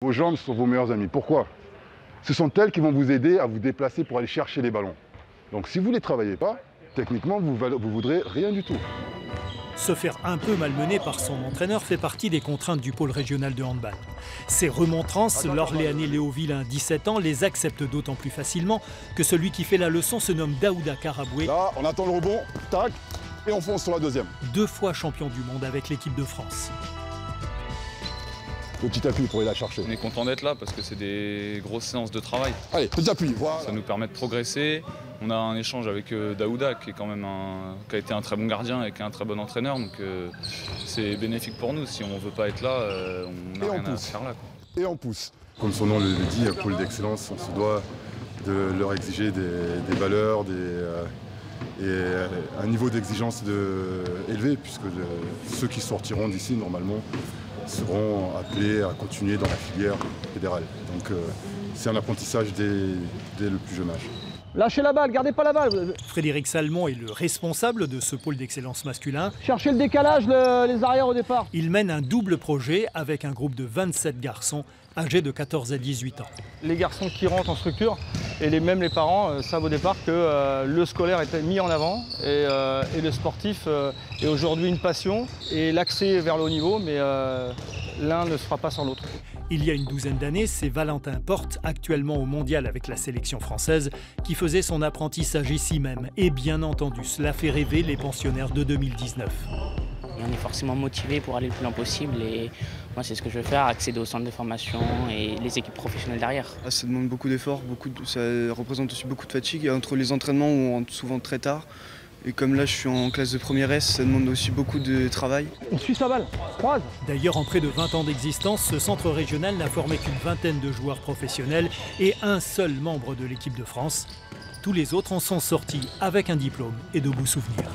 Vos jambes sont vos meilleurs amis. Pourquoi? Ce sont elles qui vont vous aider à vous déplacer pour aller chercher les ballons. Donc si vous ne les travaillez pas, techniquement, vous ne vaudrez rien du tout. Se faire un peu malmener par son entraîneur fait partie des contraintes du pôle régional de handball. Ces remontrances, l'Orléanais Léo Villain, 17 ans, les accepte d'autant plus facilement que celui qui fait la leçon se nomme Daouda Karaboué. Là, on attend le rebond, tac, et on fonce sur la deuxième. 2 fois champion du monde avec l'équipe de France. Le petit appui pour aller la chercher. On est content d'être là parce que c'est des grosses séances de travail. Allez, petit appui, voilà. Ça nous permet de progresser. On a un échange avec Daouda qui est quand même qui a été un très bon gardien et qui est un très bon entraîneur. Donc c'est bénéfique pour nous. Si on ne veut pas être là, on n'a rien à faire là, quoi. Et on pousse. Comme son nom le dit, un pôle d'excellence, on se doit de leur exiger des valeurs, et un niveau d'exigence élevé, puisque ceux qui sortiront d'ici, normalement, seront appelés à continuer dans la filière fédérale. Donc c'est un apprentissage dès le plus jeune âge. Lâchez la balle, gardez pas la balle. Frédéric Salmon est le responsable de ce pôle d'excellence masculin. Cherchez le décalage, les arrières au départ. Il mène un double projet avec un groupe de 27 garçons âgés de 14 à 18 ans. Les garçons qui rentrent en structure et même les parents savent au départ que le scolaire est mis en avant et le sportif est aujourd'hui une passion et l'accès vers le haut niveau, mais l'un ne se fera pas sans l'autre. Il y a une douzaine d'années, c'est Valentin Porte, actuellement au mondial avec la sélection française, qui faisait son apprentissage ici même. Et bien entendu, cela fait rêver les pensionnaires de 2019. Et on est forcément motivé pour aller le plus loin possible et moi c'est ce que je veux faire, accéder au centre de formation et les équipes professionnelles derrière. Ça demande beaucoup d'efforts, ça représente aussi beaucoup de fatigue entre les entraînements où on rentre souvent très tard. Et comme là je suis en classe de première S, ça demande aussi beaucoup de travail. On suit sa balle, croise. D'ailleurs, en près de 20 ans d'existence, ce centre régional n'a formé qu'une vingtaine de joueurs professionnels et un seul membre de l'équipe de France. Tous les autres en sont sortis avec un diplôme et de beaux souvenirs.